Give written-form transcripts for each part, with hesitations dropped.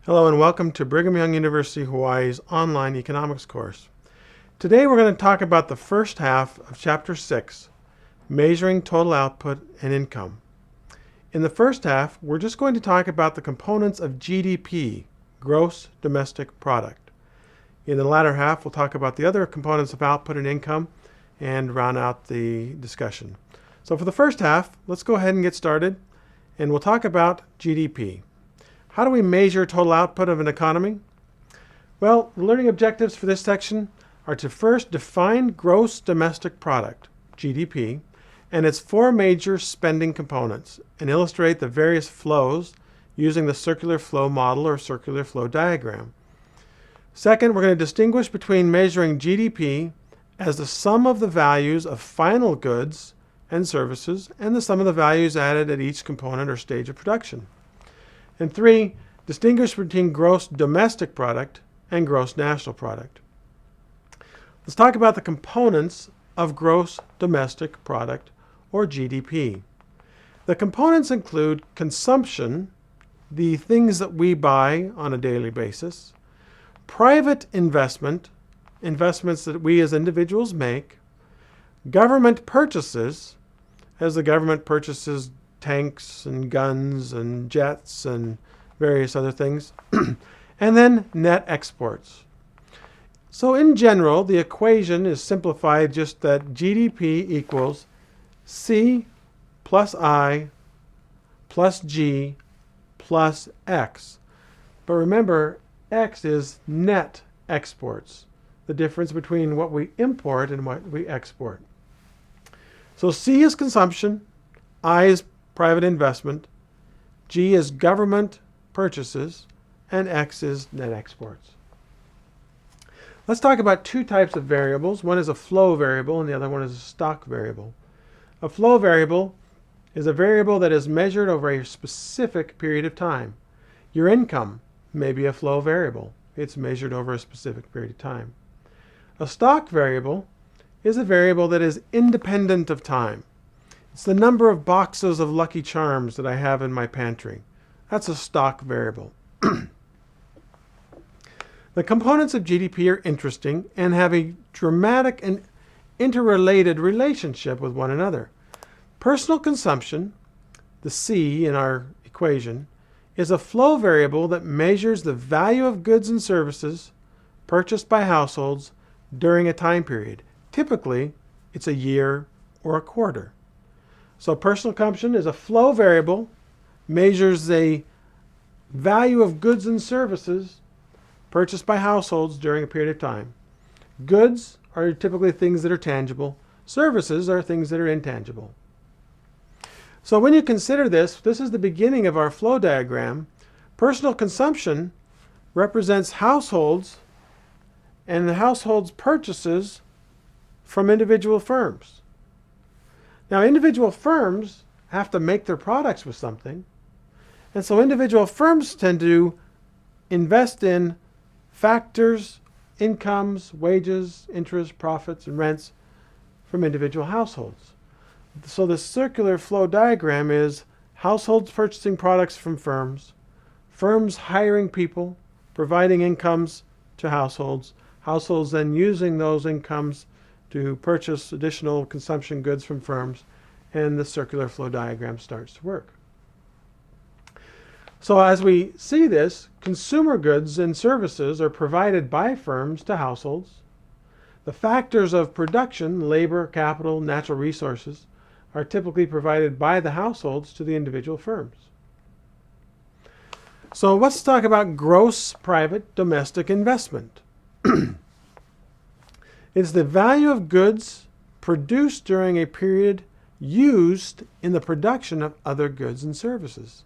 Hello and welcome to Brigham Young University Hawaii's online economics course. Today we're going to talk about the first half of Chapter 6, Measuring Total Output and Income. In the first half, we're just going to talk about the components of GDP, Gross Domestic Product. In the latter half, we'll talk about the other components of output and income and round out the discussion. So for the first half, let's go ahead and get started, and we'll talk about GDP. How do we measure total output of an economy? Well, the learning objectives for this section are to first define gross domestic product, GDP, and its four major spending components, and illustrate the various flows using the circular flow model or circular flow diagram. Second, we're going to distinguish between measuring GDP as the sum of the values of final goods and services and the sum of the values added at each component or stage of production. And three, distinguish between gross domestic product and gross national product. Let's talk about the components of gross domestic product, or GDP. The components include consumption, the things that we buy on a daily basis, private investment, investments that we as individuals make, government purchases, as the government purchases tanks and guns and jets and various other things, and then net exports. So in general, the equation is simplified just that GDP equals C plus I plus G plus X. But remember, X is net exports, the difference between what we import and what we export. So C is consumption, I is private investment, G is government purchases, and X is net exports. Let's talk about two types of variables. One is a flow variable and the other one is a stock variable. A flow variable is a variable that is measured over a specific period of time. Your income may be a flow variable. It's measured over a specific period of time. A stock variable is a variable that is independent of time. It's the number of boxes of Lucky Charms that I have in my pantry. That's a stock variable. The components of GDP are interesting and have a dramatic and interrelated relationship with one another. Personal consumption, the C in our equation, is a flow variable that measures the value of goods and services purchased by households during a time period. Typically, it's a year or a quarter. So personal consumption is a flow variable, measures the value of goods and services purchased by households during a period of time. Goods are typically things that are tangible. Services are things that are intangible. So when you consider this is the beginning of our flow diagram. Personal consumption represents households and the households' purchases from individual firms. Now, individual firms have to make their products with something, and so individual firms tend to invest in factors, incomes, wages, interest, profits, and rents from individual households. So the circular flow diagram is households purchasing products from firms, firms hiring people, providing incomes to households, households then using those incomes to purchase additional consumption goods from firms, and the circular flow diagram starts to work. So as we see this, consumer goods and services are provided by firms to households. The factors of production, labor, capital, natural resources, are typically provided by the households to the individual firms. So let's talk about gross private domestic investment. It's the value of goods produced during a period used in the production of other goods and services.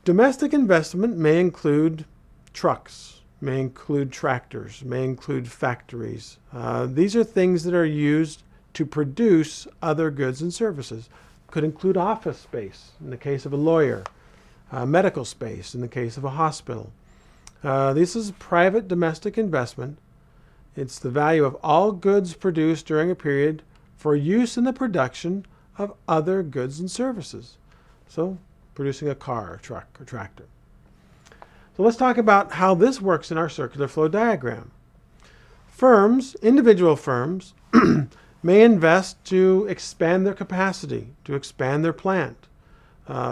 Domestic investment may include trucks, may include tractors, may include factories. These are things that are used to produce other goods and services. Could include office space in the case of a lawyer, medical space in the case of a hospital. This is private domestic investment. It's the value of all goods produced during a period for use in the production of other goods and services. So producing a car, a truck, or tractor. So let's talk about how this works in our circular flow diagram. Firms, individual firms, may invest to expand their capacity, to expand their plant.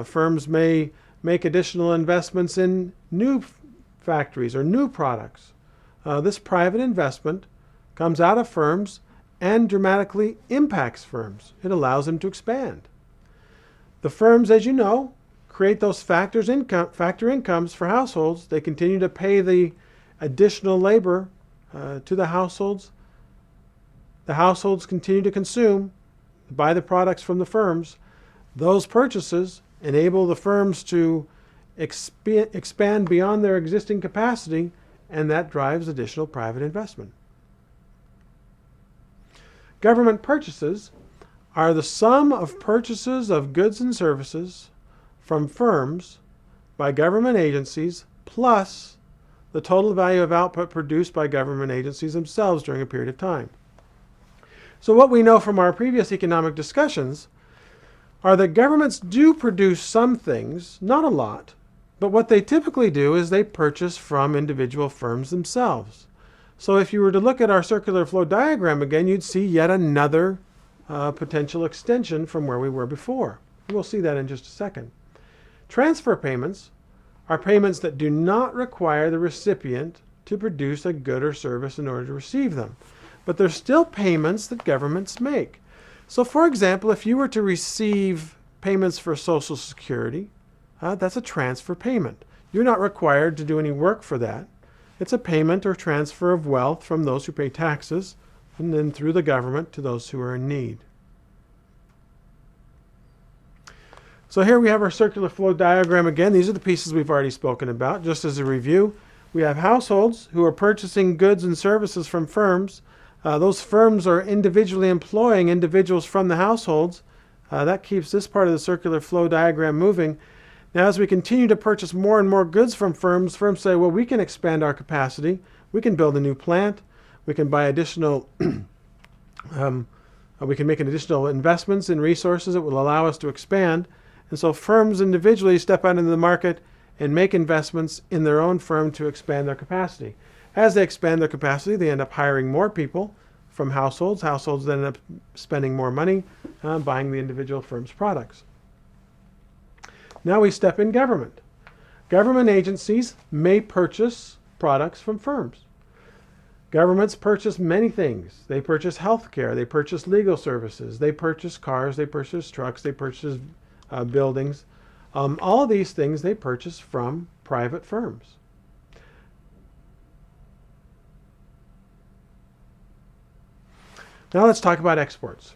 Firms may make additional investments in new factories or new products. This private investment comes out of firms and dramatically impacts firms. It allows them to expand. The firms, as you know, create those factor incomes for households. They continue to pay the additional labor to the households. The households continue to consume, buy the products from the firms. Those purchases enable the firms to expand beyond their existing capacity, and that drives additional private investment. Government purchases are the sum of purchases of goods and services from firms by government agencies plus the total value of output produced by government agencies themselves during a period of time. So what we know from our previous economic discussions are that governments do produce some things, not a lot, but what they typically do is they purchase from individual firms themselves. So if you were to look at our circular flow diagram again, you'd see yet another potential extension from where we were before. We'll see that in just a second. Transfer payments are payments that do not require the recipient to produce a good or service in order to receive them. But they're still payments that governments make. So for example, if you were to receive payments for Social Security, that's a transfer payment. You're not required to do any work for that. It's a payment or transfer of wealth from those who pay taxes and then through the government to those who are in need. So here we have our circular flow diagram again. These are the pieces we've already spoken about. Just as a review, we have households who are purchasing goods and services from firms. Those firms are individually employing individuals from the households. That keeps this part of the circular flow diagram moving. Now, as we continue to purchase more and more goods from firms, firms say, well, we can expand our capacity. We can build a new plant. We can buy additional, we can make additional investments in resources that will allow us to expand. And so firms individually step out into the market and make investments in their own firm to expand their capacity. As they expand their capacity, they end up hiring more people from households. Households then end up spending more money buying the individual firm's products. Now we step in government. Government agencies may purchase products from firms. Governments purchase many things. They purchase health care. They purchase legal services. They purchase cars. They purchase trucks. They purchase buildings. All of these things they purchase from private firms. Now let's talk about exports.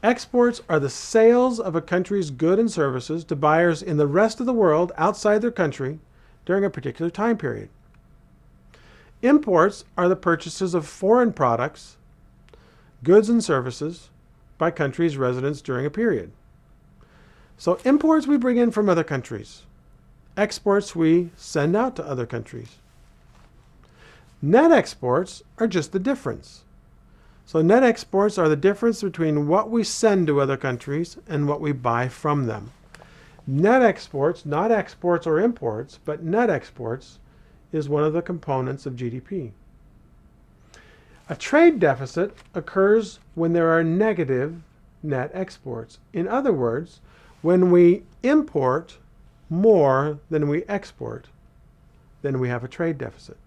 Exports are the sales of a country's goods and services to buyers in the rest of the world outside their country during a particular time period. Imports are the purchases of foreign products, goods and services by countries' residents during a period. So imports we bring in from other countries. Exports we send out to other countries. Net exports are just the difference. So net exports are the difference between what we send to other countries and what we buy from them. Net exports, not exports or imports, but net exports is one of the components of GDP. A trade deficit occurs when there are negative net exports. In other words, when we import more than we export, then we have a trade deficit.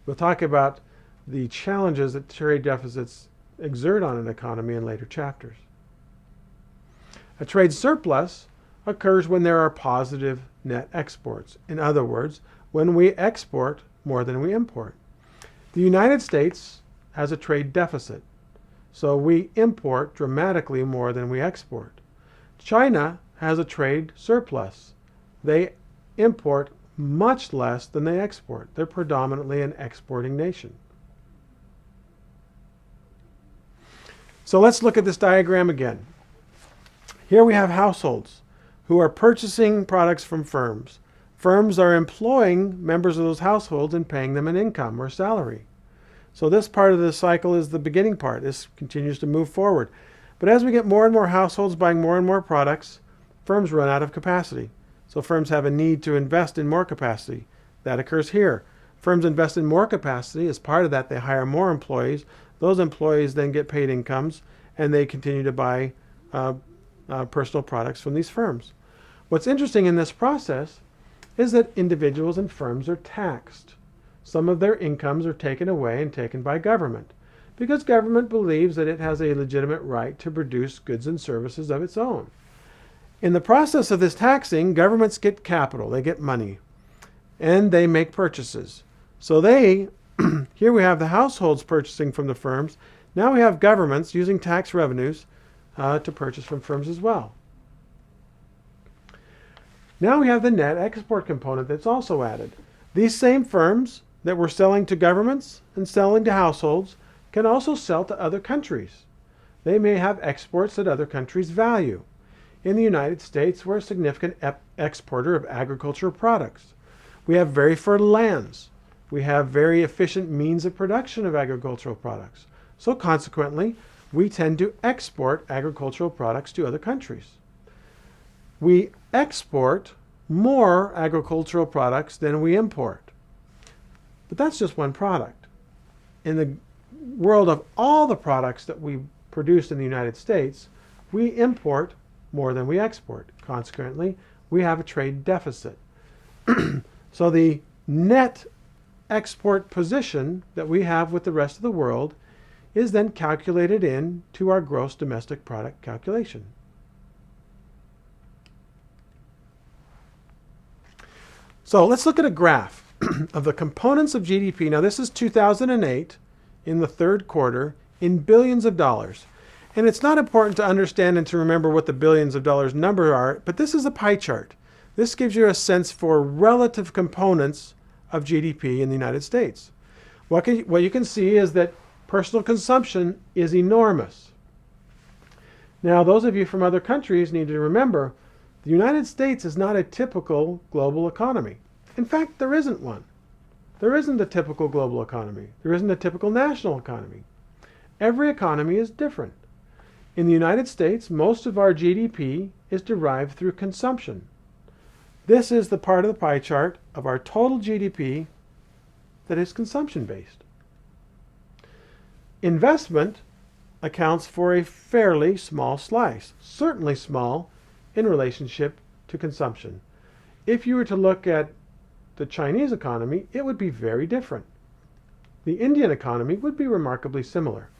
We'll talk about the challenges that trade deficits exert on an economy in later chapters. A trade surplus occurs when there are positive net exports. In other words, when we export more than we import. The United States has a trade deficit, so we import dramatically more than we export. China has a trade surplus. They import much less than they export. They're predominantly an exporting nation. So let's look at this diagram again. Here we have households who are purchasing products from firms. Firms are employing members of those households and paying them an income or salary. So this part of the cycle is the beginning part. This continues to move forward. But as we get more and more households buying more and more products, firms run out of capacity. So firms have a need to invest in more capacity. That occurs here. Firms invest in more capacity. As part of that, they hire more employees. Those employees then get paid incomes, and they continue to buy personal products from these firms. What's interesting in this process is that individuals and firms are taxed. Some of their incomes are taken away and taken by government, because government believes that it has a legitimate right to produce goods and services of its own. In the process of this taxing, governments get capital, they get money, and they make purchases. So here we have the households purchasing from the firms. Now we have governments using tax revenues to purchase from firms as well. Now we have the net export component that's also added. These same firms that were selling to governments and selling to households can also sell to other countries. They may have exports that other countries value. In the United States, we're a significant exporter of agricultural products. We have very fertile lands. We have very efficient means of production of agricultural products. So consequently, we tend to export agricultural products to other countries. We export more agricultural products than we import. But that's just one product. In the world of all the products that we produce in the United States, we import more than we export. Consequently, we have a trade deficit. So the net export position that we have with the rest of the world is then calculated into our gross domestic product calculation. So let's look at a graph of the components of GDP. Now this is 2008 in the third quarter in billions of dollars. And it's not important to understand and to remember what the billions of dollars number are, but this is a pie chart. This gives you a sense for relative components of GDP in the United States. What you can see is that personal consumption is enormous. Now, those of you from other countries need to remember the United States is not a typical global economy. In fact, there isn't one. There isn't a typical global economy. There isn't a typical national economy. Every economy is different. In the United States, most of our GDP is derived through consumption. This is the part of the pie chart of our total GDP that is consumption-based. Investment accounts for a fairly small slice, certainly small in relationship to consumption. If you were to look at the Chinese economy, it would be very different. The Indian economy would be remarkably similar.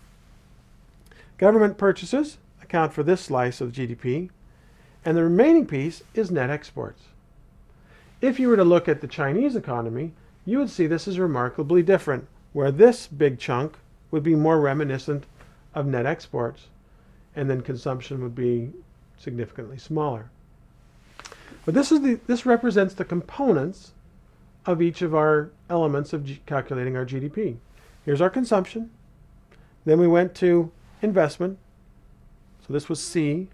Government purchases account for this slice of GDP, and the remaining piece is net exports. If you were to look at the Chinese economy, you would see this is remarkably different, where this big chunk would be more reminiscent of net exports, and then consumption would be significantly smaller. But this represents the components of each of our elements of calculating our GDP. Here's our consumption. Then we went to investment. So this was C.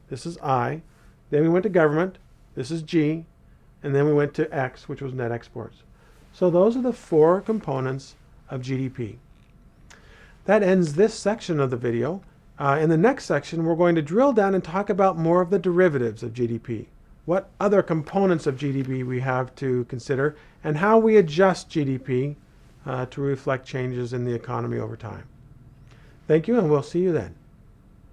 This is I. Then we went to government. This is G. And then we went to X, which was net exports. So those are the four components of GDP. That ends this section of the video. In the next section, we're going to drill down and talk about more of the derivatives of GDP. What other components of GDP we have to consider, and how we adjust GDP to reflect changes in the economy over time. Thank you, and we'll see you then.